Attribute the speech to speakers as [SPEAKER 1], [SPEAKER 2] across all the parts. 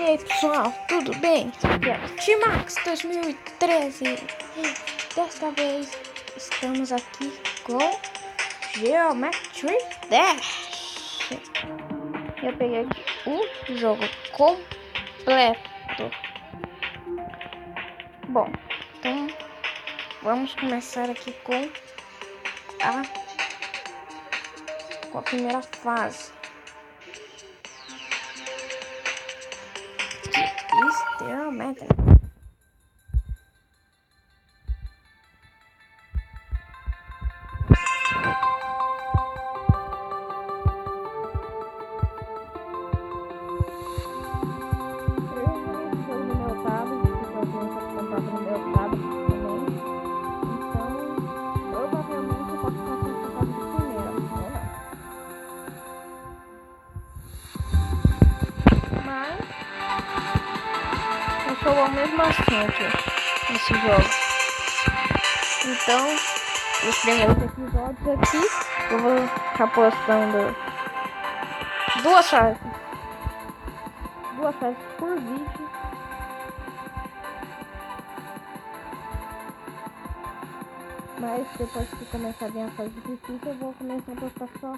[SPEAKER 1] aí pessoal, tudo bem? Aqui é o T-Max 2013 e desta vez estamos aqui com Geometry Dash. Eu peguei aqui um jogo completo. Bom, então vamos começar aqui com a primeira fase. Extremamente. O mesmo assunto nesse jogo. Então, os primeiros episódios aqui eu vou estar postando duas fases por vídeo. Mas depois que começar a vir a fase difícil, eu vou começar a postar só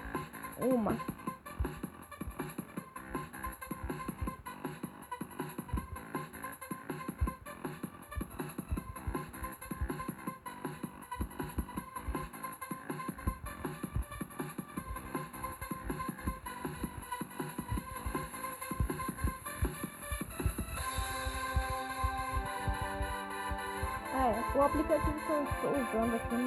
[SPEAKER 1] uma. O aplicativo que eu estou usando aqui,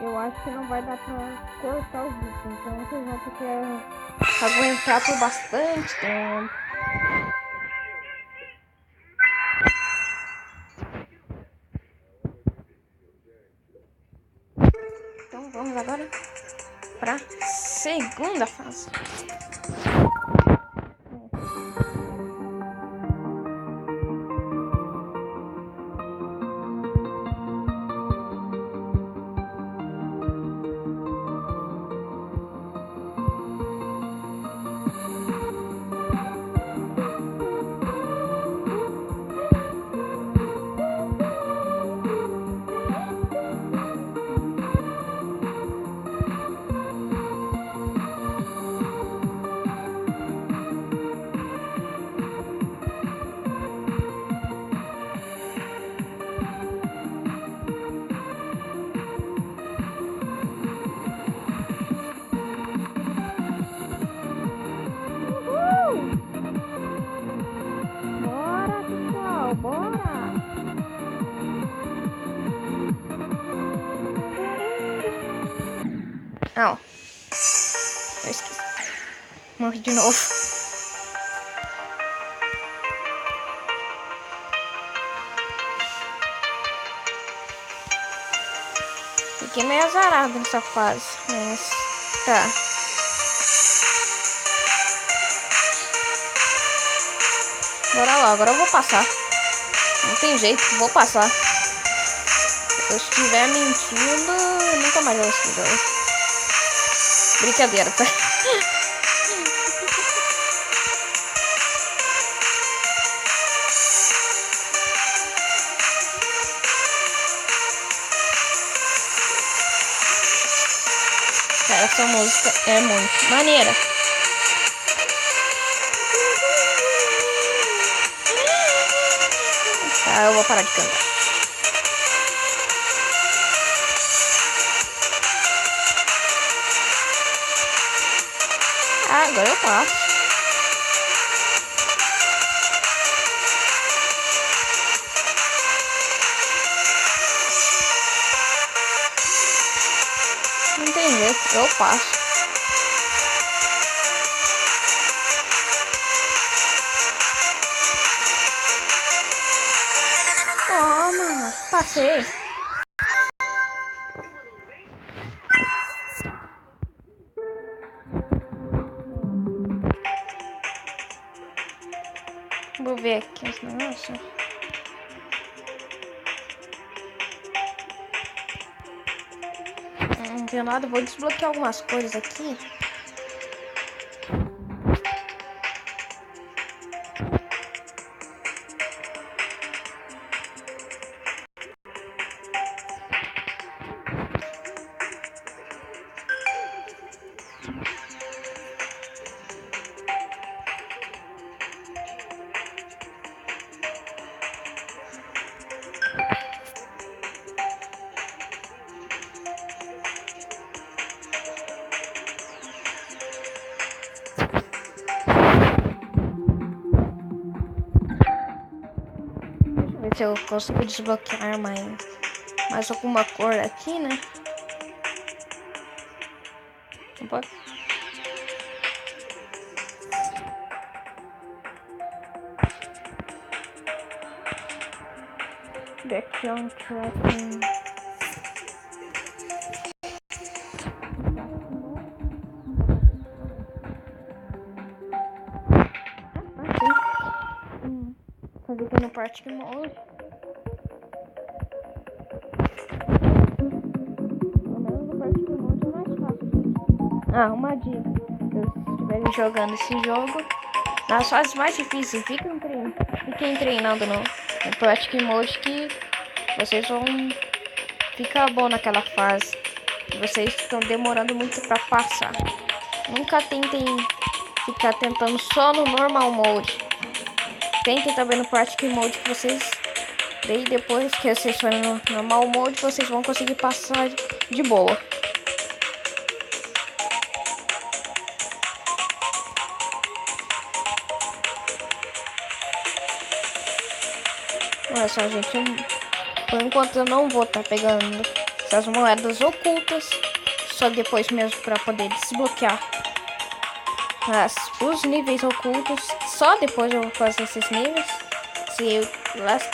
[SPEAKER 1] eu acho que não vai dar pra cortar os vídeos, então vocês vão ter que aguentar por bastante tempo. Então vamos agora para segunda fase. Não. Eu esqueci. Morri de novo. Fiquei meio azarado nessa fase, mas tá. Bora lá, agora eu vou passar. Não tem jeito, vou passar. Se eu estiver mentindo, nunca mais vou esse jogo. Brincadeira, tá? Cara, essa música é muito maneira. Tá, eu vou parar de cantar. Agora eu passo. Não tem jeito, eu passo. Toma, passei. Vou ver aqui os negócios. Não tem nada, vou desbloquear algumas coisas aqui. Ver se eu consigo desbloquear mais alguma cor aqui, né? Opa. Background tracking. Fazer aqui no Party Mode. Uma dica, se estiverem jogando esse jogo, nas fases mais difíceis, fiquem treinando no Practice Mode, que vocês vão ficar bom naquela fase. Vocês estão demorando muito para passar. Nunca tentem ficar tentando só no Normal Mode. Tentem também no Practice Mode, que vocês, daí depois que vocês forem no Normal Mode, vocês vão conseguir passar de boa. Olha só, gente, por enquanto eu não vou estar pegando essas moedas ocultas, só depois mesmo para poder desbloquear os níveis ocultos. Só depois eu vou fazer esses níveis, se o Last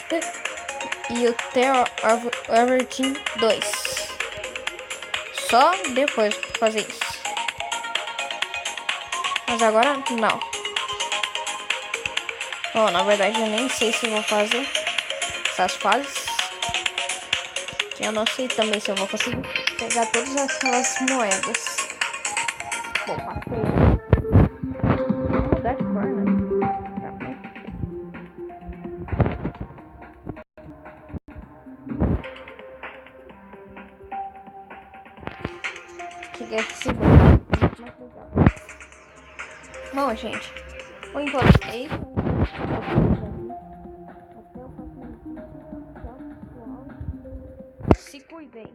[SPEAKER 1] e o Terror of Everything 2. Só depois fazer isso. Mas agora não. Bom, na verdade eu nem sei se eu vou fazer essas fases. Eu não sei também se eu vou conseguir pegar todas aquelas moedas. Bom, passei. Vou mudar de cor, né? Tá bom. Cheguei aqui segundo. Bom, gente, por enquanto é isso. Se cuidem.